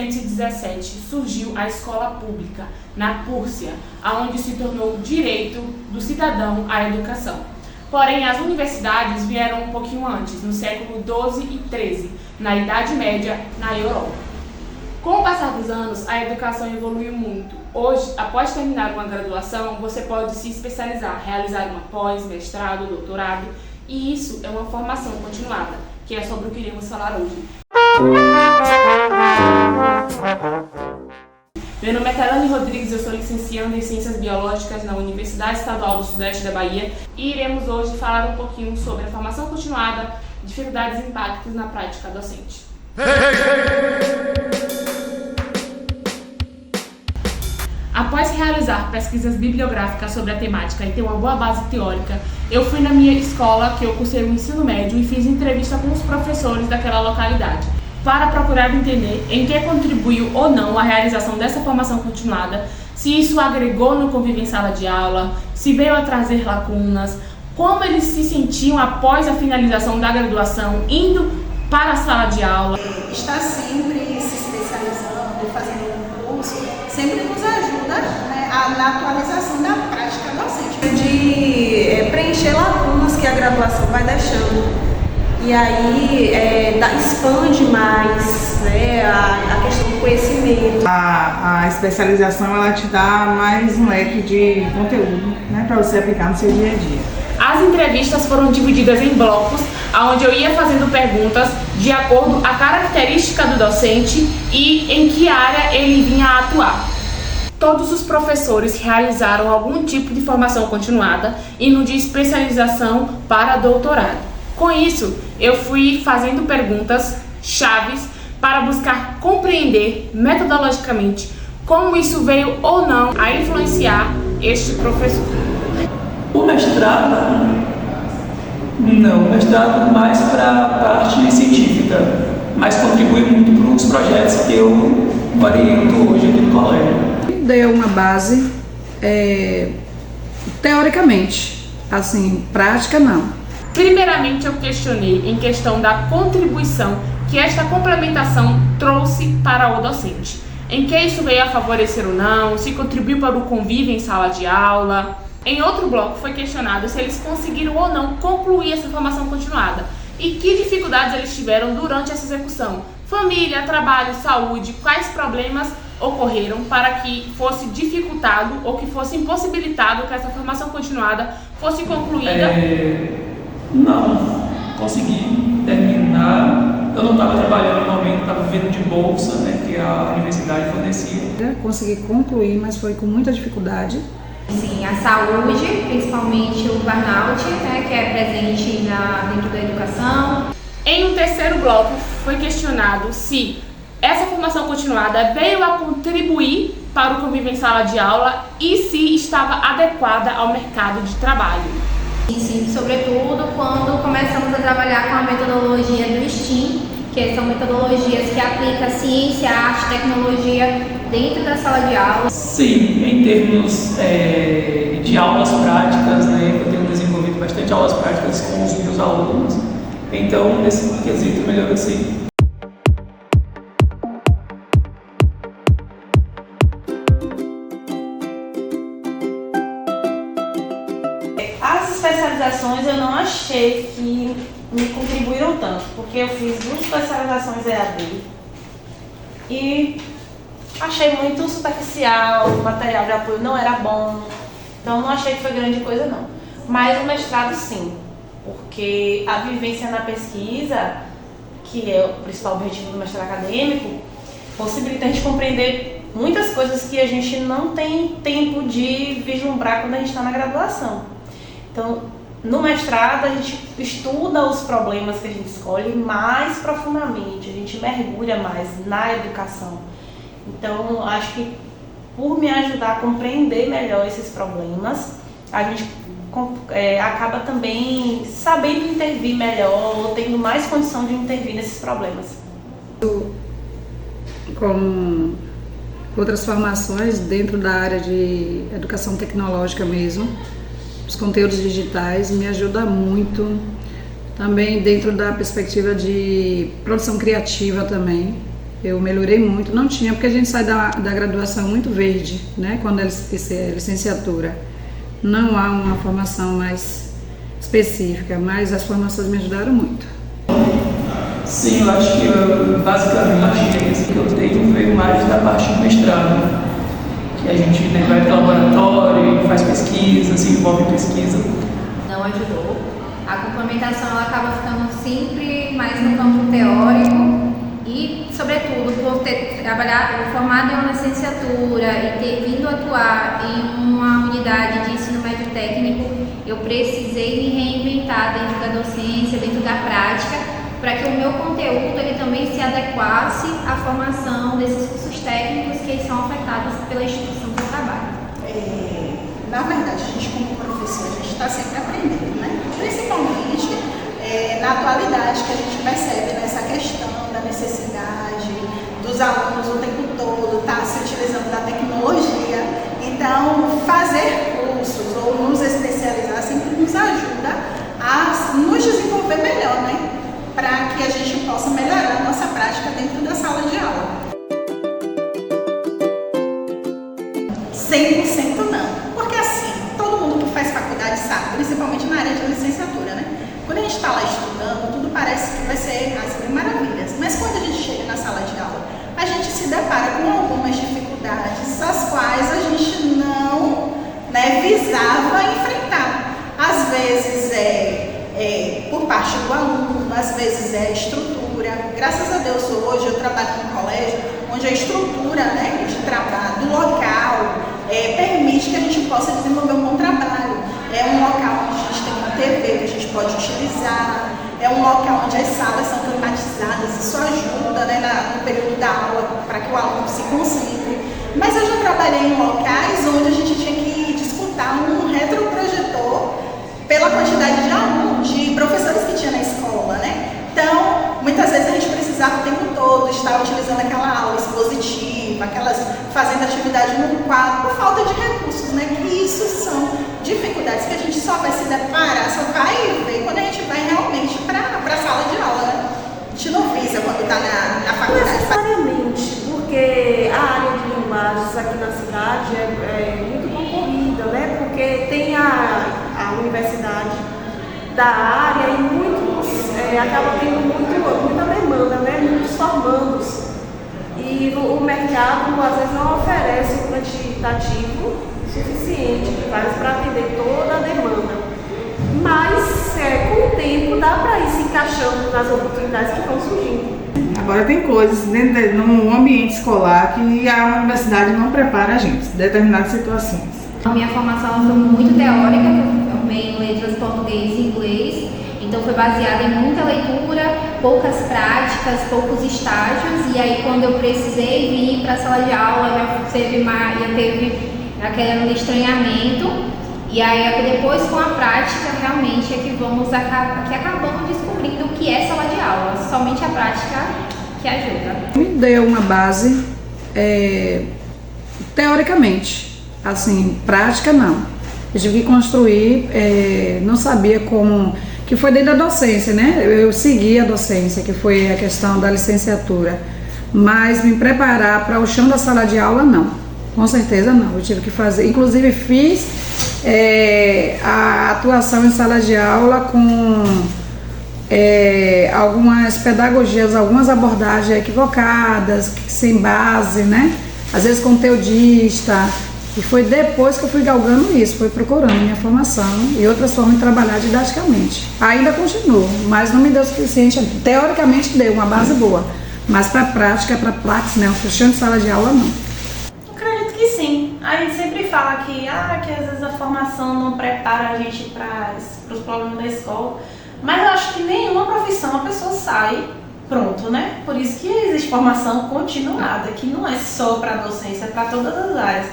1917 surgiu a escola pública, na Prússia, onde se tornou direito do cidadão à educação. Porém, as universidades vieram um pouquinho antes, no século XII e XIII, na Idade Média, na Europa. Com o passar dos anos, a educação evoluiu muito. Hoje, após terminar uma graduação, você pode se especializar, realizar uma pós, mestrado, doutorado, e isso é uma formação continuada, que é sobre o que iremos falar hoje. Meu nome é Kailane Rodrigues, eu sou licencianda em Ciências Biológicas na Universidade Estadual do Sudeste da Bahia e iremos hoje falar um pouquinho sobre a formação continuada, dificuldades e impactos na prática docente. Após realizar pesquisas bibliográficas sobre a temática e ter uma boa base teórica, eu fui na minha escola, que eu cursei o ensino médio, e fiz entrevista com os professores daquela localidade, para procurar entender em que contribuiu ou não a realização dessa formação continuada, se isso agregou no convívio em sala de aula, se veio a trazer lacunas, como eles se sentiam após a finalização da graduação, indo para a sala de aula. Estar sempre se especializando, fazendo um curso, sempre nos ajuda, né, na atualização da prática docente. De preencher lacunas que a graduação vai deixando. E aí expande mais, né, a questão do conhecimento. A especialização, ela te dá mais um leque de conteúdo, né, para você aplicar no seu dia a dia. As entrevistas foram divididas em blocos, onde eu ia fazendo perguntas de acordo à característica do docente e em que área ele vinha a atuar. Todos os professores realizaram algum tipo de formação continuada e no de especialização para doutorado. Com isso, eu fui fazendo perguntas chaves para buscar compreender metodologicamente como isso veio ou não a influenciar este professor. O mestrado, não, o mestrado mais para a parte científica, mas contribui muito para os projetos que eu oriento hoje aqui no colégio. Deu uma base, teoricamente, assim, prática não. Primeiramente, eu questionei em questão da contribuição que esta complementação trouxe para o docente. Em que isso veio a favorecer ou não, se contribuiu para o convívio em sala de aula. Em outro bloco foi questionado se eles conseguiram ou não concluir essa formação continuada e que dificuldades eles tiveram durante essa execução. Família, trabalho, saúde, quais problemas ocorreram para que fosse dificultado ou que fosse impossibilitado que essa formação continuada fosse concluída. Não, consegui terminar. Eu não estava trabalhando no momento, estava vivendo de bolsa, né, que a universidade fornecia. Consegui concluir, mas foi com muita dificuldade. Sim, a saúde, principalmente o burnout, né, que é presente dentro da educação. Em um terceiro bloco foi questionado se essa formação continuada veio a contribuir para o convívio em sala de aula e se estava adequada ao mercado de trabalho. Sim, sobretudo quando começamos a trabalhar com a metodologia do STEAM, que são metodologias que aplicam ciência, arte, tecnologia dentro da sala de aula. Sim, em termos de aulas práticas, né, eu tenho desenvolvido bastante aulas práticas com os meus alunos, então nesse quesito melhorou sim. As especializações eu não achei que me contribuíram tanto, porque eu fiz 2 especializações EAD e achei muito superficial, o material de apoio não era bom, então não achei que foi grande coisa não. Mas o mestrado sim, porque a vivência na pesquisa, que é o principal objetivo do mestrado acadêmico, possibilita a gente compreender muitas coisas que a gente não tem tempo de vislumbrar quando a gente está na graduação. Então, no mestrado, a gente estuda os problemas que a gente escolhe mais profundamente, a gente mergulha mais na educação. Então, acho que por me ajudar a compreender melhor esses problemas, a gente acaba também sabendo intervir melhor, ou tendo mais condição de intervir nesses problemas. Com outras formações dentro da área de educação tecnológica mesmo, os conteúdos digitais me ajudam muito, também dentro da perspectiva de produção criativa também, Eu melhorei muito, não tinha, porque a gente sai da graduação muito verde, né? Quando é licenciatura. Não há uma formação mais específica, mas as formações me ajudaram muito. Sim, eu acho que basicamente a experiência que eu tenho veio mais da parte do mestrado, que a gente vai para o laboratório, faz pesquisa, se envolve em pesquisa. Não ajudou. A complementação ela acaba ficando sempre mais no campo teórico e, sobretudo, por ter formado em uma licenciatura e ter vindo atuar em uma unidade de ensino médio técnico, eu precisei me reinventar dentro da docência, dentro da prática, para que o meu conteúdo ele também se adequasse à formação desses cursos técnicos que são ofertados pela instituição que eu trabalho. Na verdade, a gente como professor, a gente está sempre aprendendo, né? Principalmente na atualidade que a gente percebe nessa questão da necessidade dos alunos o tempo todo estar se utilizando da tecnologia. Então, fazer cursos ou nos especializar sempre nos ajuda a nos desenvolver melhor, né? Para que a gente possa melhorar a nossa prática dentro da sala de aula. 100% não. Porque assim, todo mundo que faz faculdade sabe, principalmente na área de licenciatura, né? Quando a gente está lá estudando, tudo parece que vai ser as mil maravilhas. Mas quando a gente chega na sala de aula, a gente se depara com algumas dificuldades, as quais a gente não visava enfrentar. Às vezes por parte do aluno, às vezes é estrutura. Graças a Deus hoje eu trabalho num colégio onde a estrutura de trabalho do local permite que a gente possa desenvolver um bom trabalho. É um local onde a gente tem uma TV que a gente pode utilizar, é um local onde as salas são climatizadas, isso ajuda no período da aula para que o aluno se concentre. Mas eu já trabalhei em locais onde a gente tinha que disputar um retroprojetor pela quantidade de alunos, de professores que tinha na escola, né? Então, muitas vezes a gente precisava o tempo todo estar utilizando aquela aula expositiva, fazendo atividade no quadro, por falta de recursos, né? Que isso são dificuldades que a gente só vai se deparar, só vai ver quando a gente vai realmente para a sala de aula, né? A gente não visa quando está na faculdade. Não necessariamente, porque a área de linguagens aqui na cidade é muito concorrida, né? Porque tem a universidade da área e muitos acaba tendo muita demanda, né? Muitos formandos. E o mercado às vezes não oferece um quantitativo suficiente para atender toda a demanda. Mas com o tempo dá para ir se encaixando nas oportunidades que vão surgindo. Agora tem coisas dentro no ambiente escolar que a universidade não prepara a gente, em determinadas situações. A minha formação foi muito teórica, eu formei em letras português e inglês, então foi baseada em muita leitura, poucas práticas, poucos estágios, e aí quando eu precisei vir para a sala de aula já teve aquele estranhamento, e aí depois com a prática realmente é que acabamos descobrindo o que é sala de aula, somente a prática que ajuda. Me deu uma base teoricamente. Assim, prática não. Eu tive que construir, não sabia como, que foi dentro da docência, né? Eu segui a docência, que foi a questão da licenciatura, mas me preparar para o chão da sala de aula, não. Com certeza não. Eu tive que fazer, inclusive fiz a atuação em sala de aula com algumas pedagogias, algumas abordagens equivocadas, sem base, né? Às vezes conteudista. E foi depois que eu fui galgando isso, fui procurando minha formação e outras formas de trabalhar didaticamente. Ainda continuo, mas não me deu o suficiente. Teoricamente deu uma base boa, mas para prática, para praxis, né, o chão de sala de aula, não. Acredito que sim. A gente sempre fala que às vezes a formação não prepara a gente para os problemas da escola, mas eu acho que nenhuma profissão a pessoa sai pronto, né? Por isso que existe formação continuada, que não é só para a docência, é para todas as áreas.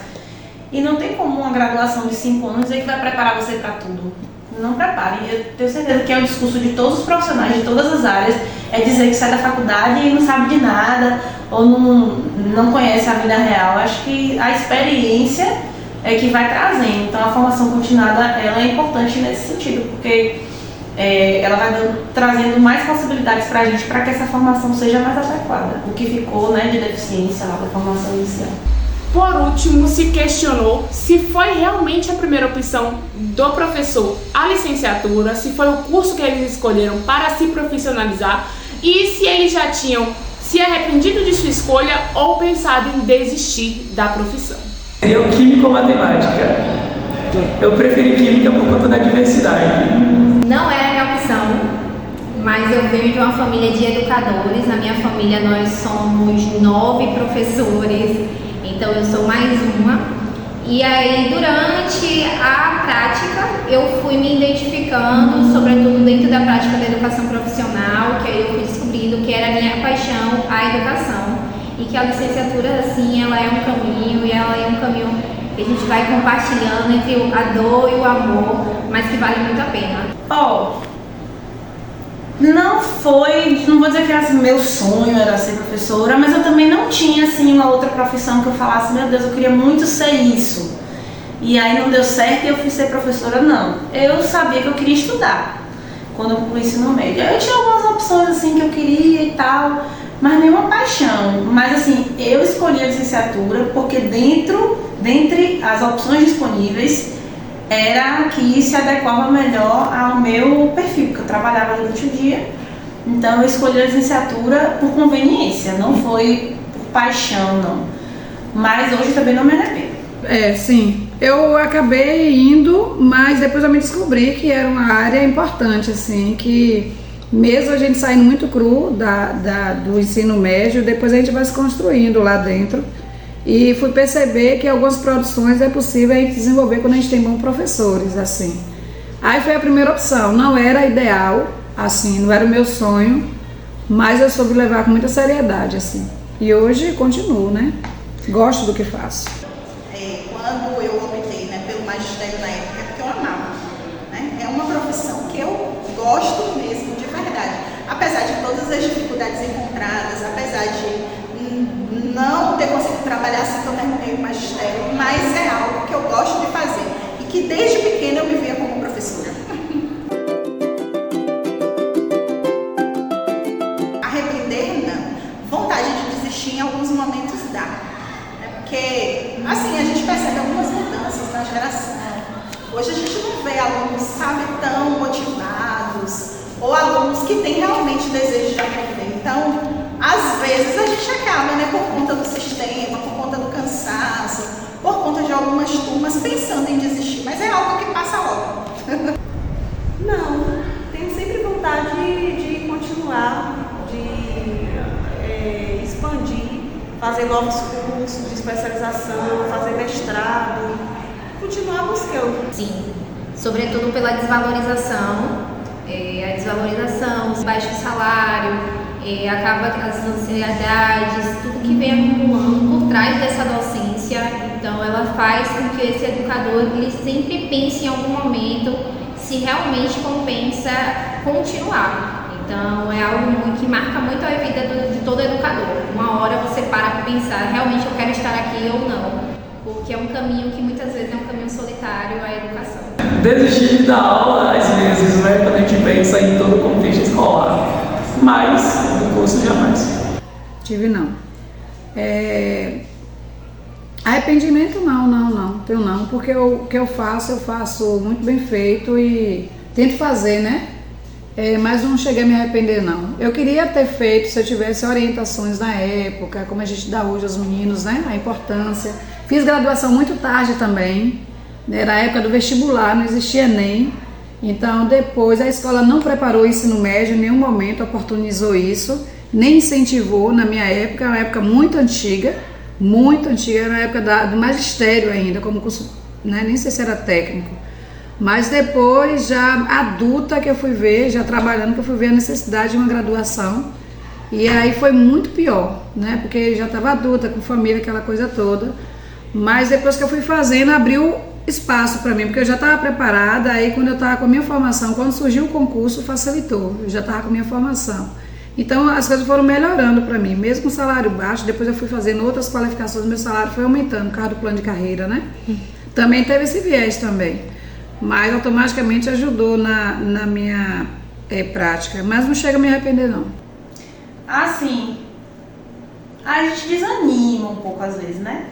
E não tem como uma graduação de 5 anos dizer que vai preparar você para tudo. Não prepare. Eu tenho certeza que é o discurso de todos os profissionais, de todas as áreas, é dizer que sai da faculdade e não sabe de nada, ou não conhece a vida real. Eu acho que a experiência é que vai trazendo. Então a formação continuada ela é importante nesse sentido, porque ela vai trazendo mais possibilidades para a gente para que essa formação seja mais adequada, o que ficou, né, de deficiência lá da formação inicial. Por último, se questionou se foi realmente a primeira opção do professor a licenciatura, se foi o curso que eles escolheram para se profissionalizar e se eles já tinham se arrependido de sua escolha ou pensado em desistir da profissão. Eu, química ou matemática? Eu preferi química por conta da diversidade. Não é a minha opção, mas eu venho de uma família de educadores. Na minha família nós somos 9 professores, então eu sou mais uma. E aí durante a prática eu fui me identificando, sobretudo dentro da prática da educação profissional, que aí eu fui descobrindo que era a minha paixão, a educação. E que a licenciatura, assim, ela é um caminho, e ela é um caminho que a gente vai compartilhando entre a dor e o amor, mas que vale muito a pena. Não vou dizer que era assim, meu sonho era ser professora, mas eu também não tinha assim uma outra profissão que eu falasse, meu Deus, eu queria muito ser isso. E aí não deu certo e eu fui ser professora, não. Eu sabia que eu queria estudar quando eu concluí o ensino médio. Eu tinha algumas opções assim que eu queria e tal, mas nenhuma paixão. Mas assim, eu escolhi a licenciatura porque dentre as opções disponíveis, era a que se adequava melhor ao meu perfil, porque eu trabalhava durante o dia. Então eu escolhi a licenciatura por conveniência, não foi por paixão, não. Mas hoje também não me arrependo. Sim. Eu acabei indo, mas depois eu me descobri que era uma área importante, assim, que mesmo a gente saindo muito cru do ensino médio, depois a gente vai se construindo lá dentro. E fui perceber que algumas produções é possível a gente desenvolver quando a gente tem bons professores, assim. Aí foi a primeira opção, não era ideal, assim, não era o meu sonho, mas eu soube levar com muita seriedade, assim. E hoje continuo, né? Gosto do que faço. Quando eu optei, né, pelo magistério na época, porque eu amava, né? É uma profissão que eu gosto mesmo, de verdade. Apesar de todas as dificuldades encontradas, apesar de não ter conseguido trabalhar assim que eu terminei o magistério, mas é algo que eu gosto de fazer e que desde pequena eu me via como professora. Arrepender, não. Vontade de desistir em alguns momentos dá, né? Porque assim a gente percebe algumas mudanças na geração. Hoje a gente não vê alunos, sabe, tão motivados ou alunos que têm realmente desejo de aprender. Então, às vezes a gente acaba, né, por conta do sistema, por conta do cansaço, por conta de algumas turmas pensando em desistir, mas é algo que passa logo. Não, tenho sempre vontade de continuar, de expandir, fazer novos cursos de especialização, fazer mestrado, continuar buscando. Sim, sobretudo pela desvalorização, o baixo salário, acaba as ansiedades, tudo que vem acumulando por trás dessa docência. Então ela faz com que esse educador ele sempre pense em algum momento se realmente compensa continuar. Então é algo que marca muito a vida de todo educador. Uma hora você para pensar, realmente eu quero estar aqui ou não, porque é um caminho que muitas vezes é um caminho solitário a educação. Desistir de dar aula às vezes, né, quando a gente pensa em todo o contexto escolar. Mas no curso jamais. Tive não. Arrependimento não, tenho não, porque o que eu faço muito bem feito e tento fazer, né? Mas não cheguei a me arrepender não. Eu queria ter feito se eu tivesse orientações na época, como a gente dá hoje aos meninos, né? A importância. Fiz graduação muito tarde também, né? Na época do vestibular, não existia ENEM. Então depois a escola não preparou o ensino médio, em nenhum momento oportunizou isso, nem incentivou na minha época, uma época muito antiga, era na época do magistério ainda, como curso, né? Nem sei se era técnico. Mas depois, já adulta que eu fui ver, já trabalhando, que eu fui ver a necessidade de uma graduação. E aí foi muito pior, né? Porque já estava adulta, com família, aquela coisa toda. Mas depois que eu fui fazendo, abriu espaço para mim, porque eu já estava preparada. Aí quando eu estava com a minha formação, quando surgiu o concurso, facilitou. Eu já estava com a minha formação. Então as coisas foram melhorando para mim, mesmo com salário baixo. Depois eu fui fazendo outras qualificações, meu salário foi aumentando, por causa do plano de carreira, né? Também teve esse viés também. mas automaticamente ajudou na minha prática. Mas não chega a me arrepender, não. Assim, a gente desanima um pouco às vezes, né?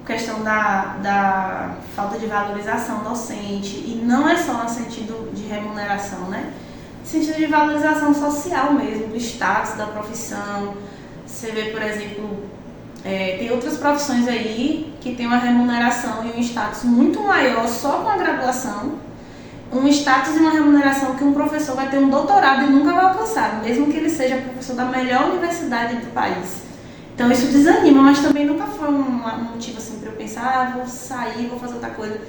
Questão da falta de valorização docente, e não é só no sentido de remuneração, né? No sentido de valorização social mesmo, do status da profissão. Você vê, por exemplo, tem outras profissões aí que tem uma remuneração e um status muito maior só com a graduação, um status e uma remuneração que um professor vai ter um doutorado e nunca vai alcançar, mesmo que ele seja professor da melhor universidade do país. Então isso desanima, mas também nunca foi um motivo assim para eu pensar, vou sair, vou fazer outra coisa.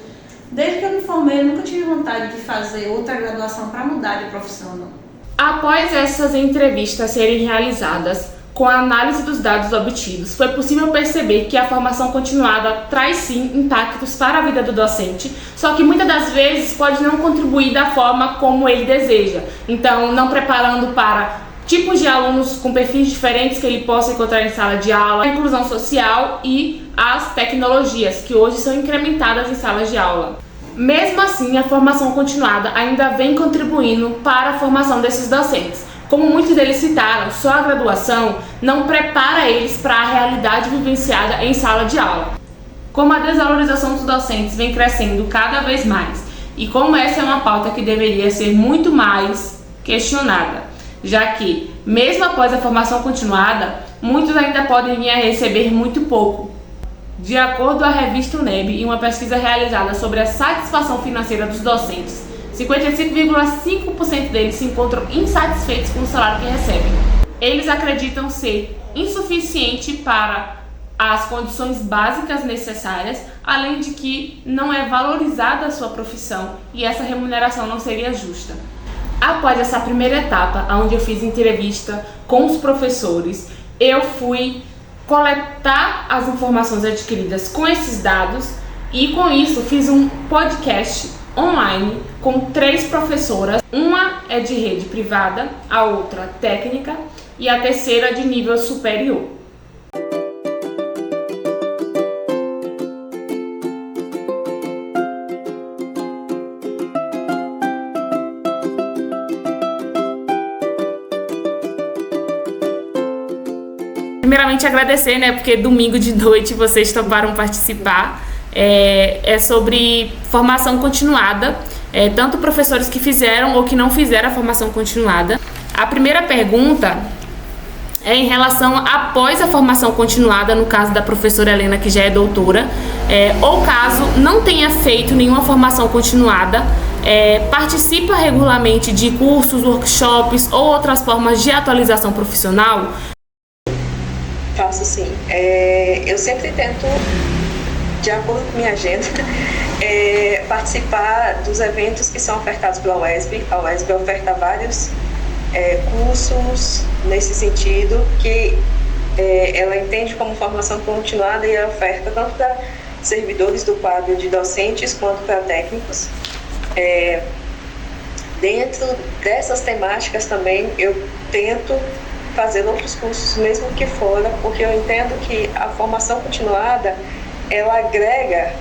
Desde que eu me formei, eu nunca tive vontade de fazer outra graduação para mudar de profissão, não. Após essas entrevistas serem realizadas, com a análise dos dados obtidos, foi possível perceber que a formação continuada traz sim impactos para a vida do docente, só que muitas das vezes pode não contribuir da forma como ele deseja. Então, não preparando para tipos de alunos com perfis diferentes que ele possa encontrar em sala de aula, a inclusão social e as tecnologias, que hoje são incrementadas em salas de aula. Mesmo assim, a formação continuada ainda vem contribuindo para a formação desses docentes. Como muitos deles citaram, só a graduação não prepara eles para a realidade vivenciada em sala de aula. Como a desvalorização dos docentes vem crescendo cada vez mais, e como essa é uma pauta que deveria ser muito mais questionada, já que, mesmo após a formação continuada, muitos ainda podem vir a receber muito pouco. De acordo com a revista UNEB, em uma pesquisa realizada sobre a satisfação financeira dos docentes, 55,5% deles se encontram insatisfeitos com o salário que recebem. Eles acreditam ser insuficiente para as condições básicas necessárias, além de que não é valorizada a sua profissão e essa remuneração não seria justa. Após essa primeira etapa, onde eu fiz entrevista com os professores, eu fui coletar as informações adquiridas com esses dados e com isso fiz um podcast online com 3 professoras. Uma é de rede privada, a outra técnica e a terceira de nível superior. Primeiramente agradecer, né, porque domingo de noite vocês toparam participar. É sobre formação continuada, tanto professores que fizeram ou que não fizeram a formação continuada. A primeira pergunta é em relação após a formação continuada, no caso da professora Helena, que já é doutora, ou caso não tenha feito nenhuma formação continuada, participa regularmente de cursos, workshops ou outras formas de atualização profissional? Faço sim. Eu sempre tento, de acordo com minha agenda, participar dos eventos que são ofertados pela UESB. A UESB oferta vários cursos nesse sentido, que ela entende como formação continuada e a oferta tanto para servidores do quadro de docentes quanto para técnicos. Dentro dessas temáticas também eu tento fazer outros cursos, mesmo que fora, porque eu entendo que a formação continuada ela agrega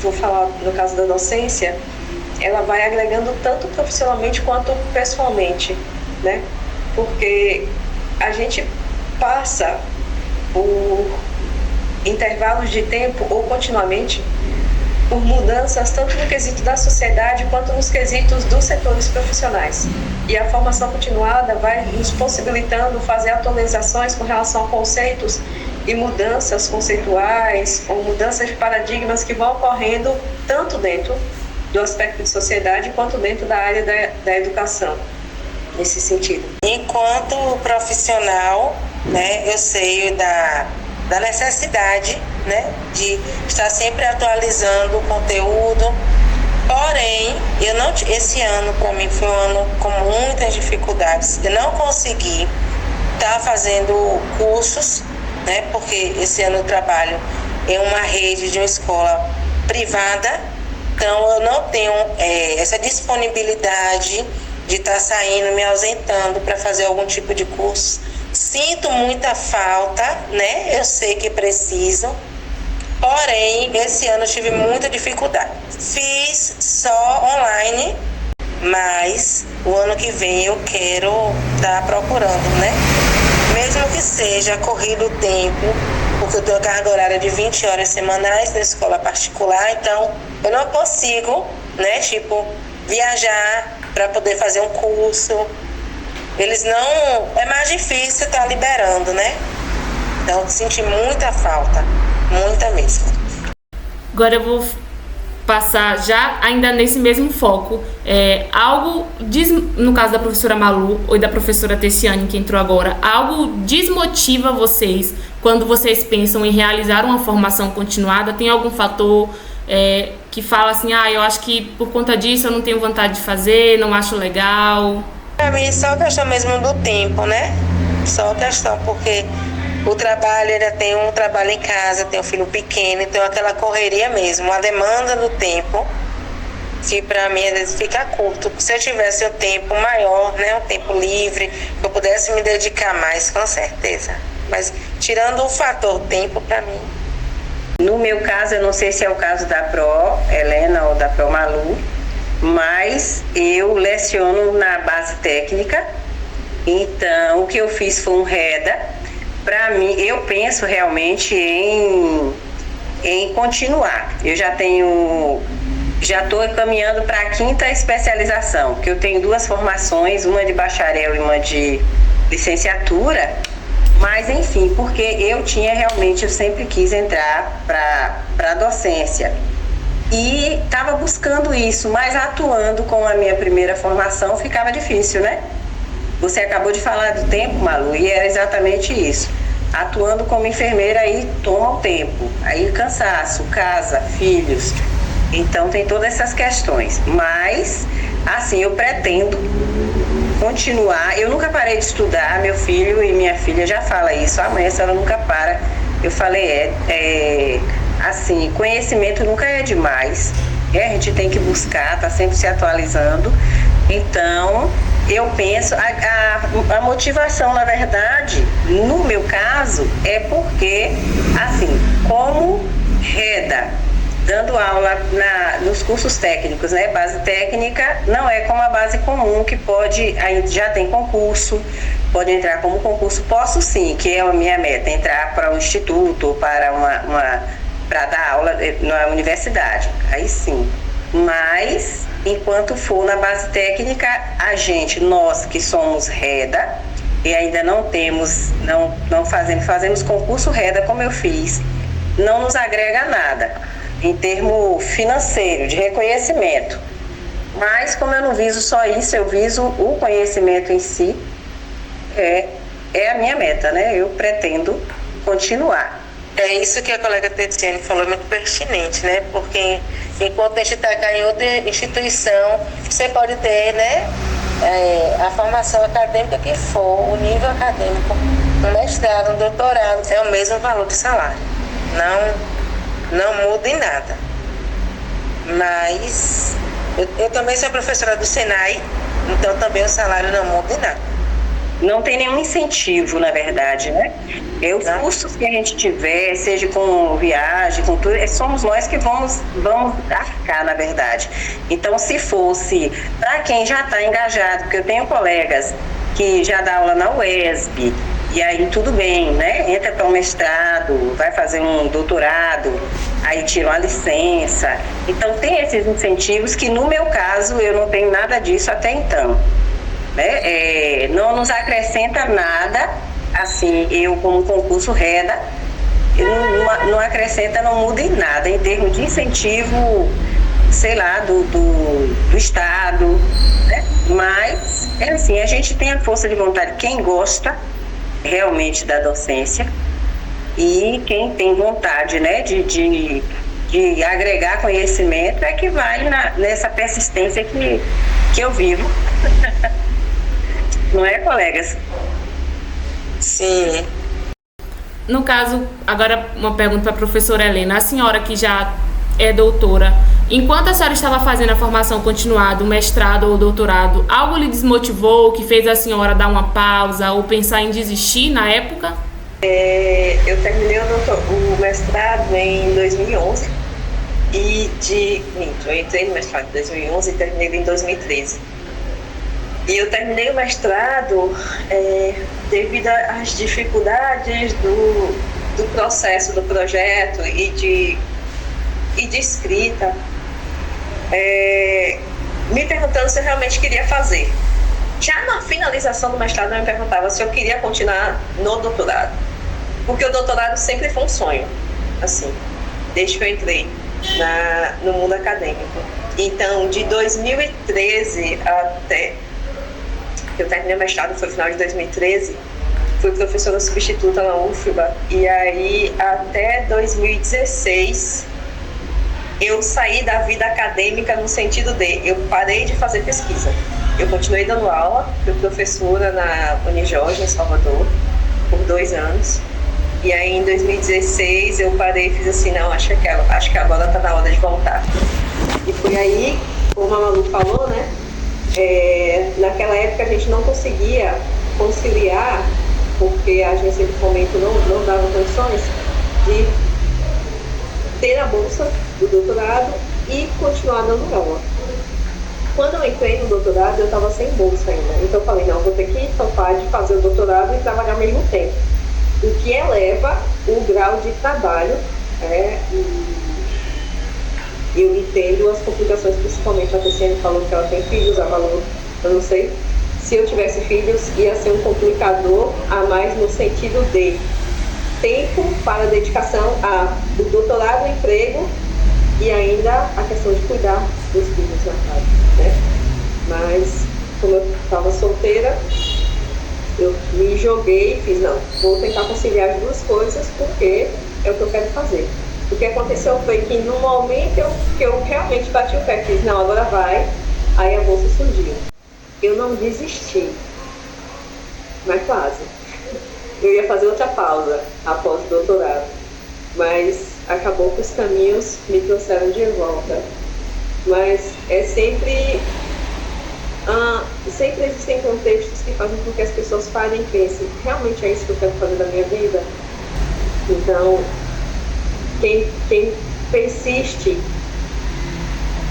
vou falar no caso da docência, ela vai agregando tanto profissionalmente quanto pessoalmente, né? Porque a gente passa por intervalos de tempo ou continuamente por mudanças tanto no quesito da sociedade quanto nos quesitos dos setores profissionais. E a formação continuada vai nos possibilitando fazer atualizações com relação a conceitos e mudanças conceituais ou mudanças de paradigmas que vão ocorrendo tanto dentro do aspecto de sociedade quanto dentro da área da educação, nesse sentido. Enquanto profissional, né, eu sei da necessidade, né, de estar sempre atualizando o conteúdo. Porém, esse ano para mim foi um ano com muitas dificuldades. Eu não consegui estar fazendo cursos, né, porque esse ano eu trabalho em uma rede de uma escola privada, então eu não tenho essa disponibilidade de estar saindo, me ausentando para fazer algum tipo de curso. Sinto muita falta, né? Eu sei que preciso, Porém, esse ano eu tive muita dificuldade. Fiz só online, mas o ano que vem eu quero estar procurando, né? Mesmo que seja corrido o tempo, porque eu tenho carga horária de 20 horas semanais na escola particular, então eu não consigo, né, tipo, viajar para poder fazer um curso. Eles não... É mais difícil estar liberando, né? Então eu senti muita falta, muita mesmo. Agora eu vou passar já ainda nesse mesmo foco. Algo, no caso da professora Malu ou da professora Tessiane, que entrou agora, algo desmotiva vocês quando vocês pensam em realizar uma formação continuada? Tem algum fator que fala assim, eu acho que por conta disso eu não tenho vontade de fazer, não acho legal? Para mim, só a questão mesmo do tempo, né? Só a questão, porque o trabalho, ainda tem um trabalho em casa, tem um filho pequeno, então aquela correria mesmo, a demanda do tempo, que para mim às vezes fica curto. Se eu tivesse um tempo maior, né, um tempo livre, que eu pudesse me dedicar mais, com certeza. Mas tirando o fator tempo, para mim. No meu caso, eu não sei se é o caso da Pro Helena ou da Pro Malu, mas eu leciono na base técnica, então o que eu fiz foi um REDA. Para mim, eu penso realmente em continuar. Eu já estou caminhando para a 5ª especialização, porque eu tenho 2 formações, uma de bacharel e uma de licenciatura, mas enfim, porque eu sempre quis entrar para a docência. E estava buscando isso, mas atuando com a minha primeira formação ficava difícil, né? Você acabou de falar do tempo, Malu, e era exatamente isso. Atuando como enfermeira, aí toma o tempo, aí cansaço, casa, filhos. Então tem todas essas questões. Mas, assim, eu pretendo continuar. Eu nunca parei de estudar, meu filho e minha filha já falam isso. Mãe, a senhora nunca para. Eu falei, assim, conhecimento nunca é demais. A gente tem que buscar, tá sempre se atualizando. Então, eu penso, a motivação, na verdade, no meu caso, é porque, assim, como REDA, dando aula nos cursos técnicos, né? Base técnica não é como a base comum, que já tem concurso, pode entrar como concurso. Posso sim, que é a minha meta, entrar para um instituto ou para dar aula na universidade, aí sim. Mas, enquanto for na base técnica, nós que somos REDA, e ainda não fazemos concurso REDA como eu fiz, não nos agrega nada, em termo financeiro, de reconhecimento. Mas, como eu não viso só isso, eu viso o conhecimento em si, é a minha meta, né? Eu pretendo continuar. É isso que a colega Tessiane falou, é muito pertinente, né? Porque enquanto a gente está em outra instituição, você pode ter, né, a formação acadêmica que for, o nível acadêmico, um mestrado, um doutorado, é o mesmo valor de salário. Não muda em nada. Mas eu também sou professora do Senai, então também o salário não muda em nada. Não tem nenhum incentivo, na verdade, né? Os custos que a gente tiver, seja com viagem, com tudo, somos nós que vamos arcar, na verdade. Então, se fosse para quem já está engajado, porque eu tenho colegas que já dão aula na UESB, e aí tudo bem, né? Entra para um mestrado, vai fazer um doutorado, aí tira uma licença. Então, tem esses incentivos que, no meu caso, eu não tenho nada disso até então. Né? Não nos acrescenta nada, assim, eu como concurso REDA, não acrescenta, não muda em nada, em termos de incentivo, sei lá, do Estado, né? Mas, assim, a gente tem a força de vontade, quem gosta realmente da docência e quem tem vontade, né, de agregar conhecimento é que vai nessa persistência que eu vivo. Não é, colegas? Sim. No caso, agora uma pergunta para a professora Helena. A senhora que já é doutora, enquanto a senhora estava fazendo a formação continuada, o mestrado ou o doutorado, algo lhe desmotivou, que fez a senhora dar uma pausa ou pensar em desistir na época? Eu terminei o mestrado em 2011 eu entrei no mestrado em 2011 e terminei em 2013. E eu terminei o mestrado devido às dificuldades do processo do projeto e de escrita, me perguntando se eu realmente queria fazer. Já na finalização do mestrado eu me perguntava se eu queria continuar no doutorado, porque o doutorado sempre foi um sonho, assim, desde que eu entrei no mundo acadêmico. Então, de 2013 até eu terminei o mestrado, foi no final de 2013, fui professora substituta na UFBA, e aí até 2016 eu saí da vida acadêmica no sentido de eu parei de fazer pesquisa. Eu continuei dando aula, fui professora na Unijorge, em Salvador, por 2 anos. E aí em 2016 eu parei e fiz assim, não, acho que agora está na hora de voltar. E foi aí, como a Malu falou, né? Naquela época a gente não conseguia conciliar, porque a agência de fomento não dava condições de ter a bolsa do doutorado e continuar dando aula. Quando eu entrei no doutorado, eu estava sem bolsa ainda. Então eu falei, não, vou ter que topar de fazer o doutorado e trabalhar ao mesmo tempo. O que eleva o grau de trabalho, e eu entendo as complicações, principalmente a Tessiane falou que ela tem filhos, a Malu, eu não sei. Se eu tivesse filhos, ia ser um complicador a mais no sentido de tempo para dedicação do doutorado, emprego e ainda a questão de cuidar dos filhos na casa, né? Mas, como eu estava solteira, eu me joguei e fiz, não, vou tentar conciliar as duas coisas porque é o que eu quero fazer. O que aconteceu foi que no momento que eu realmente bati o pé, fiz, não, agora vai, aí a bolsa surgiu. Eu não desisti, mas quase. Eu ia fazer outra pausa após o doutorado, mas acabou que os caminhos me trouxeram de volta. Mas sempre existem contextos que fazem com que as pessoas parem e pensem, realmente é isso que eu quero fazer da minha vida? Então, quem persiste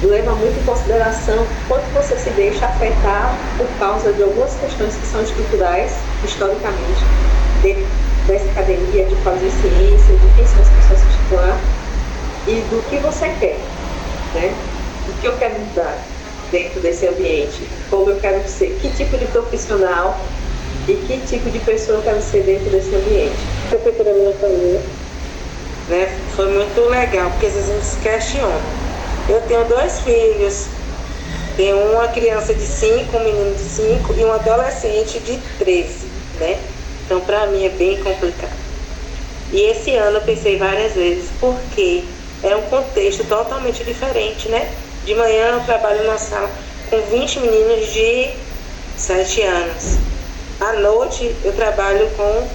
leva muito em consideração quanto você se deixa afetar por causa de algumas questões que são estruturais, historicamente, dessa academia, de fazer ciência, de quem são as pessoas que estão lá, e do que você quer, né? O que eu quero mudar dentro desse ambiente, como eu quero ser, que tipo de profissional e que tipo de pessoa eu quero ser dentro desse ambiente. A professora minha família, né, foi muito legal, porque às vezes a gente se questiona. Eu tenho 2 filhos, tenho uma criança de 5, um menino de 5 e um adolescente de 13, né? Então para mim é bem complicado. E esse ano eu pensei várias vezes, porque é um contexto totalmente diferente, né? De manhã eu trabalho na sala com 20 meninos de 7 anos. À noite eu trabalho com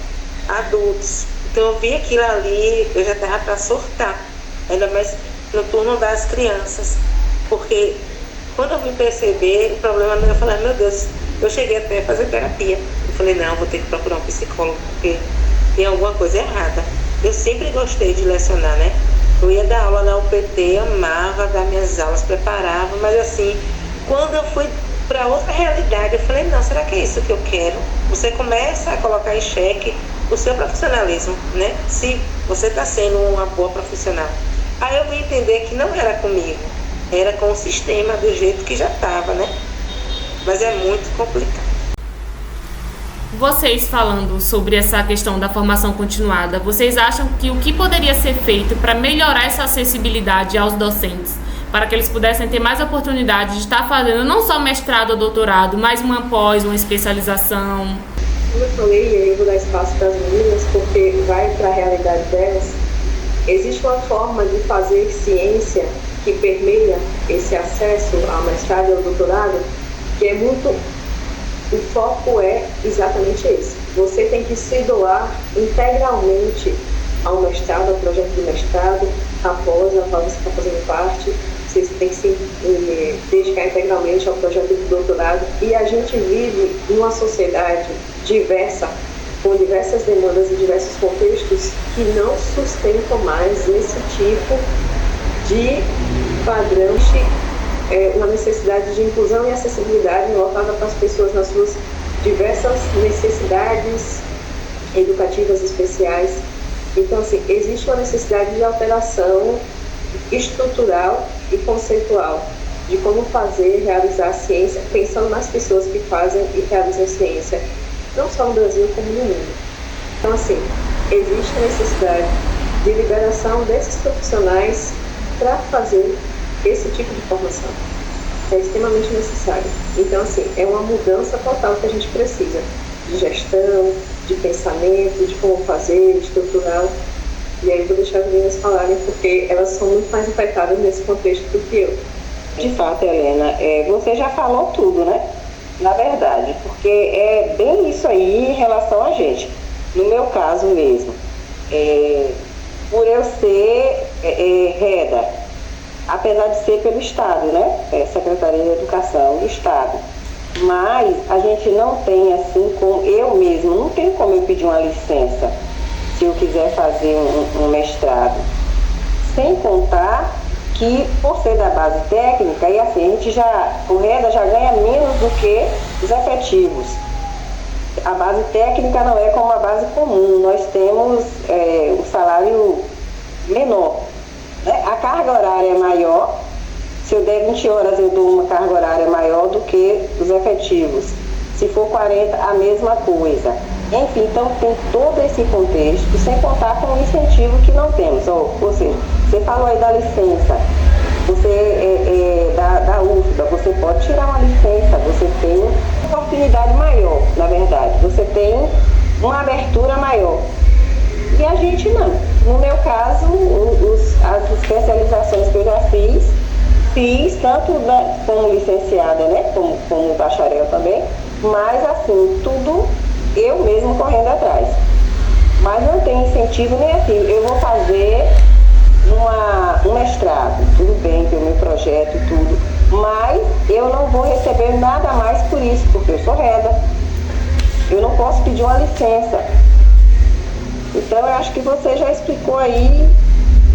adultos. Então eu vi aquilo ali, eu já estava para surtar. Ainda mais no turno das crianças. Porque quando eu vim perceber o problema, eu falei, meu Deus, eu cheguei até a fazer terapia. Eu falei, não, vou ter que procurar um psicólogo, porque tem alguma coisa errada. Eu sempre gostei de lecionar, né? Eu ia dar aula na UPT, amava dar minhas aulas, preparava, mas assim, quando eu fui para outra realidade, eu falei, não, será que é isso que eu quero? Você começa a colocar em xeque o seu profissionalismo, né? Se você está sendo uma boa profissional. Aí eu vim entender que não era comigo, era com o sistema do jeito que já estava, né? Mas é muito complicado. Vocês falando sobre essa questão da formação continuada, vocês acham que o que poderia ser feito para melhorar essa acessibilidade aos docentes, para que eles pudessem ter mais oportunidade de estar fazendo não só mestrado ou doutorado, mas uma pós, uma especialização? Como eu falei, e aí vou dar espaço para as meninas, porque vai para a realidade delas, existe uma forma de fazer ciência que permeia esse acesso ao mestrado e ao doutorado, que é muito... O foco é exatamente esse. Você tem que se doar integralmente ao mestrado, ao projeto de mestrado, após a qual você está fazendo parte. Você tem que se dedicar integralmente ao projeto de doutorado. E a gente vive numa sociedade diversa, com diversas demandas e diversos contextos que não sustentam mais esse tipo de padrão, uma necessidade de inclusão e acessibilidade voltada para as pessoas nas suas diversas necessidades educativas especiais. Então, assim, existe uma necessidade de alteração estrutural e conceitual de como fazer, realizar a ciência, pensando nas pessoas que fazem e realizam a ciência, não só no Brasil, como no mundo. Então, assim, existe a necessidade de liberação desses profissionais para fazer esse tipo de formação. É extremamente necessário. Então, assim, é uma mudança total que a gente precisa, de gestão, de pensamento, de como fazer, estrutural. E aí eu vou deixar as meninas falarem, porque elas são muito mais afetadas nesse contexto do que eu. De fato, Helena, você já falou tudo, né? Na verdade, porque é bem isso aí em relação a gente. No meu caso mesmo, por eu ser REDA, apesar de ser pelo Estado, né? Secretaria de Educação do Estado. Mas a gente não tem, assim, como eu mesmo, não tem como eu pedir uma licença se eu quiser fazer um mestrado. Sem contar que, por ser da base técnica, e assim, o REDA já ganha menos do que os efetivos. A base técnica não é como a base comum, nós temos o salário menor, né? A carga horária é maior. Se eu der 20 horas, eu dou uma carga horária maior do que os efetivos. Se for 40, a mesma coisa. Enfim, então tem todo esse contexto, sem contar com o incentivo que não temos. Ou seja, você falou aí da licença, você da UFBA, você pode tirar uma licença, você tem uma oportunidade maior, na verdade. Você tem uma abertura maior. E a gente não. No meu caso, as especializações que eu já fiz tanto como licenciada, né, como bacharel também, mas assim, tudo eu mesmo correndo atrás. Mas não tem incentivo nem assim, eu vou fazer um mestrado, tudo bem, tem o meu projeto e tudo, mas eu não vou receber nada mais por isso, porque eu sou REDA, eu não posso pedir uma licença. Então eu acho que você já explicou aí,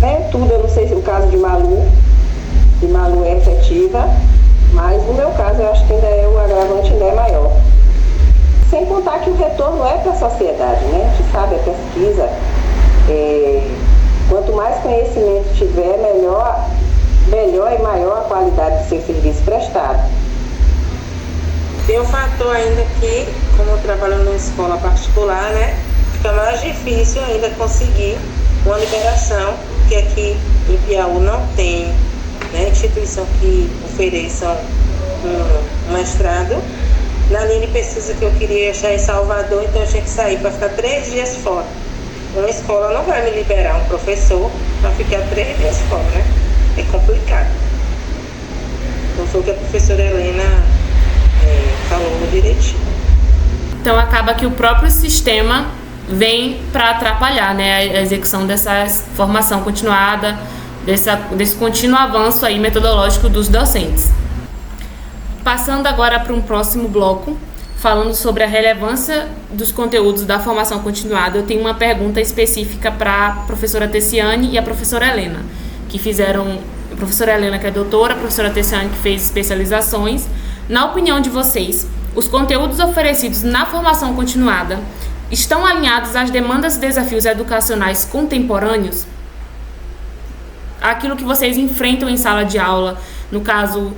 né, tudo. Eu não sei se o caso de Malu é efetiva, mas no meu caso eu acho que ainda o agravante ainda é maior. Sem contar que o retorno é para a sociedade, né? A gente sabe, a pesquisa, quanto mais conhecimento tiver, melhor e maior a qualidade do seu serviço prestado. Tem um fator ainda que, como eu trabalho numa escola particular, né, fica mais difícil ainda conseguir uma liberação, que aqui em Piauí não tem, né, instituição que ofereça um mestrado. Na linha de pesquisa que eu queria achar em Salvador, então eu tinha que sair para ficar 3 dias fora. Uma escola não vai me liberar um professor para ficar 3 dias fora, né? É complicado. Então foi o que a professora Helena falou direitinho. Então acaba que o próprio sistema vem para atrapalhar, né, a execução dessa formação continuada, desse contínuo avanço aí metodológico dos docentes. Passando agora para um próximo bloco, falando sobre a relevância dos conteúdos da formação continuada, eu tenho uma pergunta específica para a professora Tessiane e a professora Helena, que fizeram, a professora Helena, que é doutora, a professora Tessiane, que fez especializações. Na opinião de vocês, os conteúdos oferecidos na formação continuada estão alinhados às demandas e desafios educacionais contemporâneos? Aquilo que vocês enfrentam em sala de aula, no caso,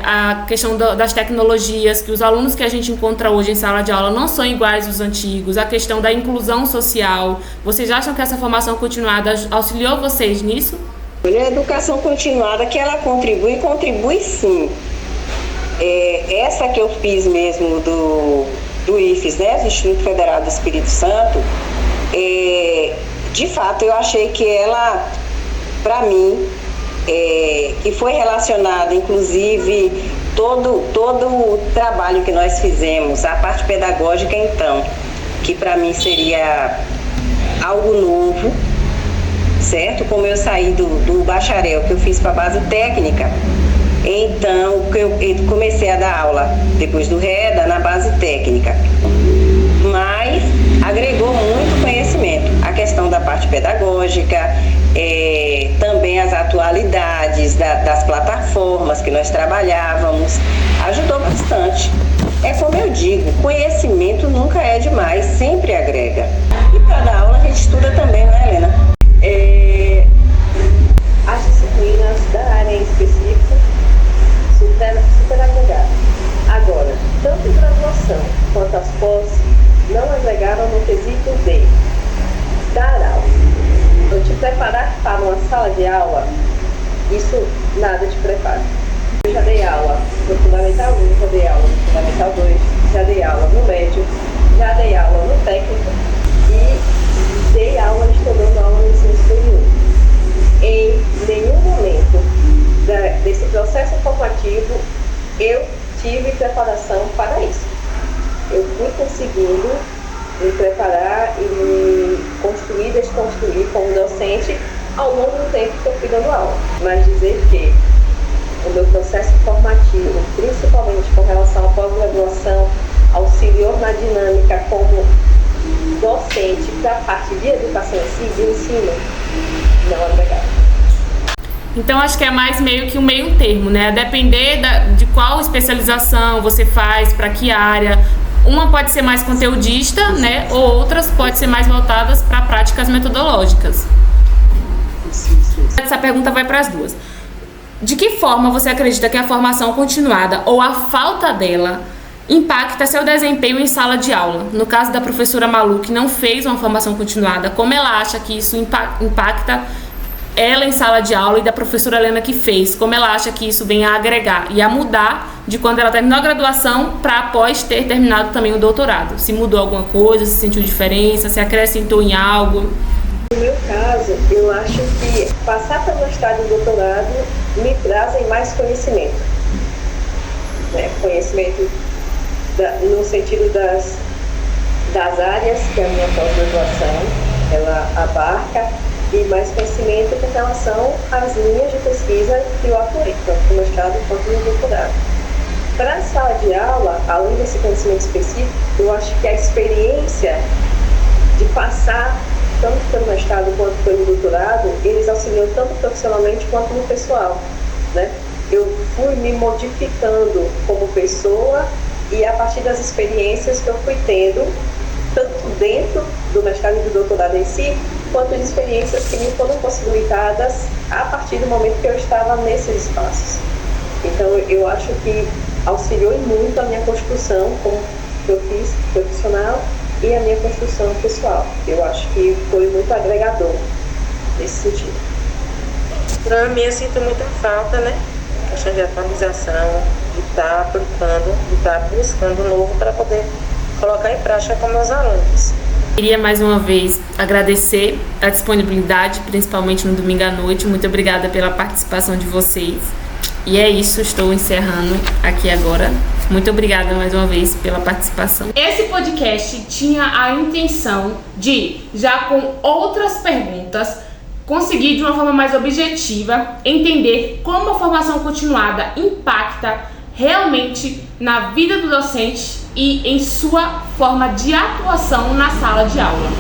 a questão das tecnologias, que os alunos que a gente encontra hoje em sala de aula não são iguais aos antigos, a questão da inclusão social. Vocês acham que essa formação continuada auxiliou vocês nisso? A educação continuada, que ela contribui sim. Essa que eu fiz mesmo do IFES, né, do Instituto Federal do Espírito Santo, de fato eu achei que ela, para mim, que foi relacionada, inclusive, todo o trabalho que nós fizemos, a parte pedagógica, então, que para mim seria algo novo, certo? Como eu saí do bacharel, que eu fiz para a base técnica, então eu comecei a dar aula depois do REDA na base técnica, mas agregou parte pedagógica, também as atualidades das plataformas que nós trabalhávamos, ajudou bastante. É como eu digo, conhecimento nunca é demais, sempre agrega. E para dar aula a gente estuda também, né, Helena? As disciplinas da área em específico, super agregadas. Agora, tanto graduação quanto as pós não agregaram no quesito de dar aula. Então, te preparar para uma sala de aula, isso nada te prepara. Eu já dei aula no Fundamental 1, já dei aula no Fundamental 2, já dei aula no médio, já dei aula no técnico e dei aula, estou dando aula no ensino superior. Em nenhum momento desse processo formativo eu tive preparação para isso. Eu fui conseguindo me preparar e me construir, desconstruir como docente ao longo do tempo que eu fui dando aula. Mas dizer que o meu processo formativo, principalmente com relação à pós-graduação, auxiliou na dinâmica como docente para a parte de educação em si, de ensino, não agregado. Então acho que é mais meio que um meio termo, né? A depender de qual especialização você faz, para que área. Uma pode ser mais conteudista, né? Ou outras pode ser mais voltadas para práticas metodológicas. Essa pergunta vai para as duas. De que forma você acredita que a formação continuada ou a falta dela impacta seu desempenho em sala de aula? No caso da professora Malu, que não fez uma formação continuada, como ela acha que isso impacta ela em sala de aula, e da professora Helena, que fez, como ela acha que isso vem a agregar e a mudar de quando ela terminou a graduação para após ter terminado também o doutorado? Se mudou alguma coisa, se sentiu diferença, se acrescentou em algo? No meu caso, eu acho que passar pelo mestrado e doutorado me trazem mais conhecimento. Conhecimento no sentido das áreas que a minha pós-graduação ela abarca, e mais conhecimento com relação às linhas de pesquisa que eu atuei, tanto no mestrado quanto no doutorado. Para a sala de aula, além desse conhecimento específico, eu acho que a experiência de passar tanto pelo mestrado quanto pelo doutorado, eles auxiliam tanto profissionalmente quanto no pessoal, né? Eu fui me modificando como pessoa, e a partir das experiências que eu fui tendo, tanto dentro do mestrado e do doutorado em si, quanto de experiências que me foram possibilitadas a partir do momento que eu estava nesses espaços. Então, eu acho que auxiliou muito a minha construção como eu fiz profissional e a minha construção pessoal. Eu acho que foi muito agregador nesse sentido. Para mim, eu sinto muita falta, né? A questão de atualização, de estar aplicando, de estar buscando novo para poder colocar em prática com meus alunos. Queria mais uma vez agradecer a disponibilidade, principalmente no domingo à noite. Muito obrigada pela participação de vocês. E é isso, estou encerrando aqui agora. Muito obrigada mais uma vez pela participação. Esse podcast tinha a intenção de, já com outras perguntas, conseguir de uma forma mais objetiva entender como a formação continuada impacta realmente na vida do docente e em sua forma de atuação na sala de aula.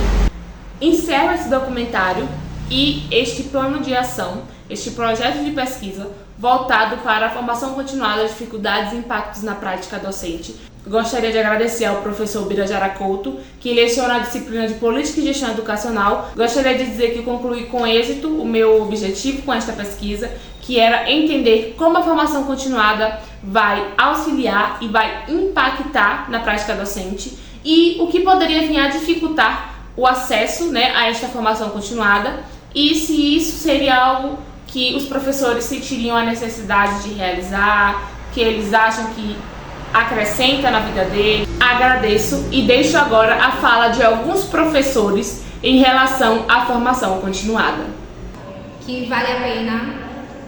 Encerro esse documentário e este plano de ação, este projeto de pesquisa voltado para a formação continuada, dificuldades e impactos na prática docente. Gostaria de agradecer ao professor Birajara Couto, que leciona a disciplina de Política e Gestão Educacional. Gostaria de dizer que concluí com êxito o meu objetivo com esta pesquisa, que era entender como a formação continuada vai auxiliar e vai impactar na prática docente e o que poderia vir a dificultar o acesso, a esta formação continuada, e se isso seria algo que os professores sentiriam a necessidade de realizar, que eles acham que acrescenta na vida dele. Agradeço e deixo agora a fala de alguns professores em relação à formação continuada. Que vale a pena,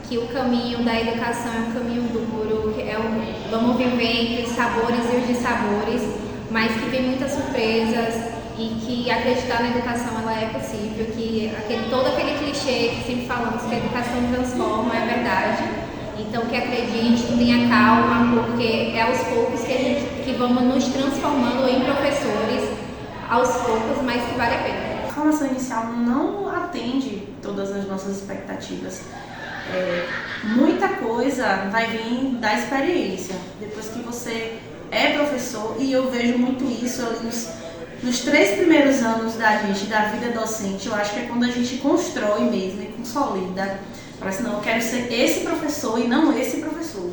que o caminho da educação é um caminho duro, que vamos viver entre os sabores e os dissabores, mas que tem muitas surpresas e que acreditar na educação ela é possível, que todo aquele clichê que sempre falamos que a educação transforma é verdade. Então que acredite, que tenha calma, porque é aos poucos que vamos nos transformando em professores, aos poucos, mas que vale a pena. formação inicial não atende todas as nossas expectativas. Muita coisa vai vir da experiência, depois que você é professor, e eu vejo muito isso ali nos 3 primeiros anos da vida docente. Eu acho que é quando a gente constrói mesmo e consolida, fala assim, não, eu quero ser esse professor e não esse professor.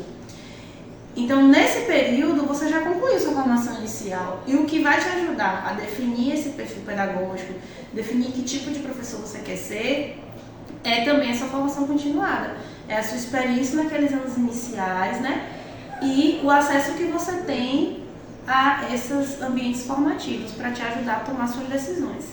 Então, nesse período, você já concluiu sua formação inicial, e o que vai te ajudar a definir esse perfil pedagógico, definir que tipo de professor você quer ser, é também essa formação continuada. É a sua experiência naqueles anos iniciais, né? E o acesso que você tem a esses ambientes formativos para te ajudar a tomar suas decisões.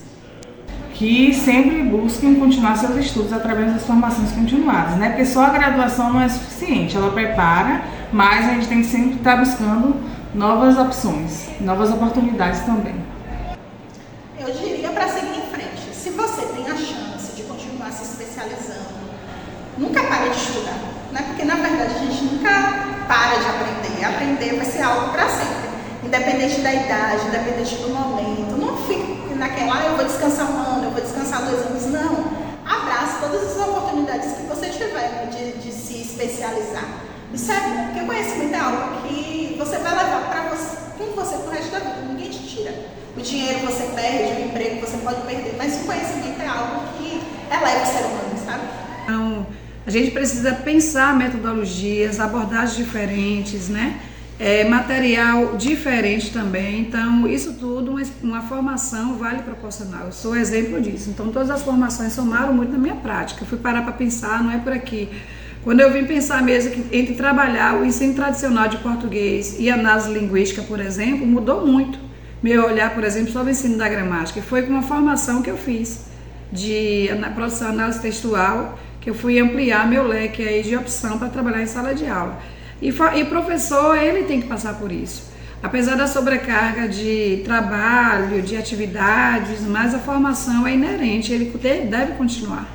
Que sempre busquem continuar seus estudos através das formações continuadas, né? Porque só a graduação não é suficiente, ela prepara, mas a gente tem que sempre estar buscando novas opções, novas oportunidades também. Eu diria para seguir em frente, se você tem a chance de continuar se especializando, nunca pare de estudar, né? Porque na verdade a gente nunca para de aprender, aprender vai ser algo para sempre. Independente da idade, independente do momento, não fique naquela, eu vou descansar um ano, eu vou descansar 2 anos, não. Abrace todas as oportunidades que você tiver de se especializar. Isso é bom, porque o conhecimento é algo que você vai levar para você, com você pro resto da vida, ninguém te tira. O dinheiro você perde, o emprego você pode perder, mas o conhecimento é algo que eleva o ser humano, sabe? Então, a gente precisa pensar metodologias, abordagens diferentes, né? Material diferente também. Então, isso tudo, uma formação vale proporcional. Eu sou exemplo disso. Então, todas as formações somaram muito na minha prática. Eu fui parar para pensar, não é por aqui. Quando eu vim pensar mesmo que entre trabalhar o ensino tradicional de português e análise linguística, por exemplo, mudou muito. Meu olhar, por exemplo, sobre o ensino da gramática. E foi com uma formação que eu fiz de produção de análise textual, que eu fui ampliar meu leque aí de opção para trabalhar em sala de aula. E o professor, ele tem que passar por isso. Apesar da sobrecarga de trabalho, de atividades, mas a formação é inerente, ele deve continuar.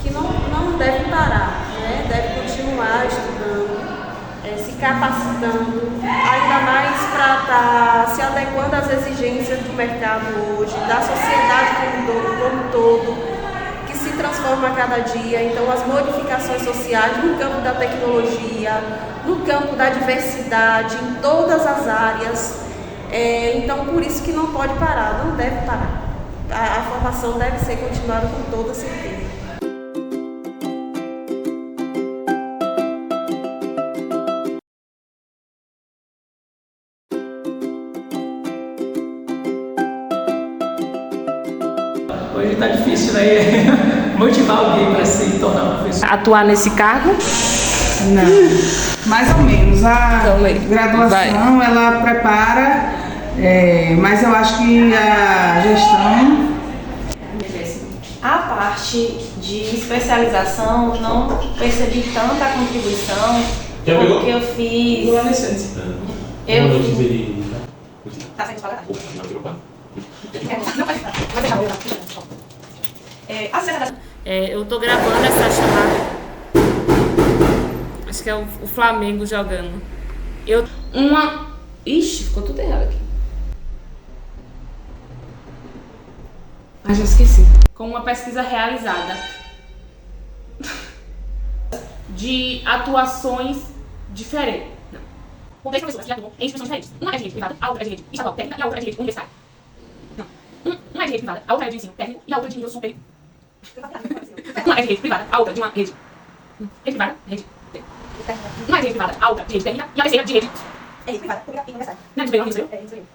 Que não deve parar, né? Deve continuar estudando, se capacitando, ainda mais para estar se adequando às exigências do mercado hoje, da sociedade como um todo, que se transforma a cada dia. Então, as modificações sociais no campo da tecnologia, no campo da diversidade, em todas as áreas. Então, por isso que não pode parar, não deve parar. A formação deve ser continuada com toda certeza. Hoje está difícil, né? Motivar alguém para se tornar um professor. Atuar nesse cargo? Não, mais ou menos. A graduação, ela prepara, mas eu acho que a gestão... A parte de especialização, não percebi tanta contribuição, porque eu fiz... Tá saindo falar? Eu tô gravando essa chamada. Acho que é o Flamengo jogando. Ixi, ficou tudo errado aqui. Já esqueci. Com uma pesquisa realizada de atuações diferentes. Com 3 professores que atuam em instituições diferentes. Uma é de rede privada, a outra é de rede estadual técnica e a outra é de rede universitária. Uma é de rede privada, a outra é de ensino técnico e a outra de nível superior. Uma é de rede privada, a outra de uma rede privada, rede técnica. Uma é de rede privada, a outra de rede técnica e a terceira de rede privada e universitária. Não é de superior, não é de superior?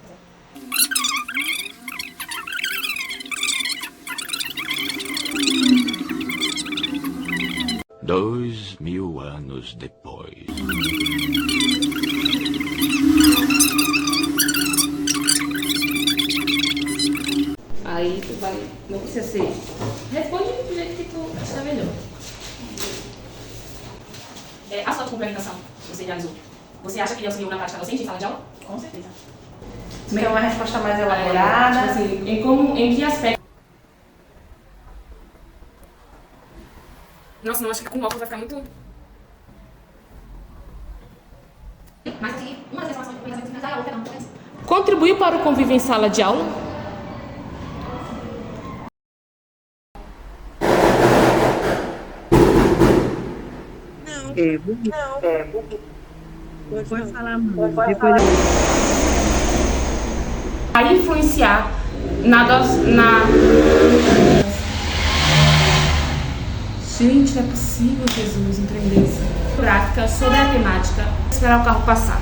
2000 anos depois. Aí tu vai, não precisa ser. Responde do jeito que tu achar melhor. A sua complementação que você realizou, você acha que ele auxiliou na prática docente em sala de aula? Com certeza. Tem uma resposta mais elaborada. Tipo assim, em que aspecto? Nossa, não, acho que com óculos vai ficar muito... Mas assim, uma das informações que eu conheço é a outra não. Contribuiu para o convívio em sala de aula? Pode falar, mano. Depois A influenciar na. Gente, não é possível, Jesus, empreender isso. Prática sobre a temática. Esperar o carro passar.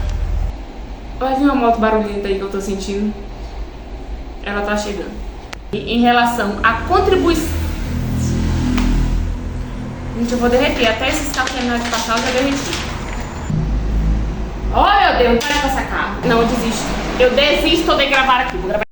Vai vir uma moto barulhenta aí que eu tô sentindo. Ela tá chegando. E em relação à contribuição. Gente, eu vou derreter. Até esses carros terminarem de passar, eu já derreti. Oh, meu Deus, para passar carro. Não, eu desisto. Eu desisto de gravar aqui. Vou gravar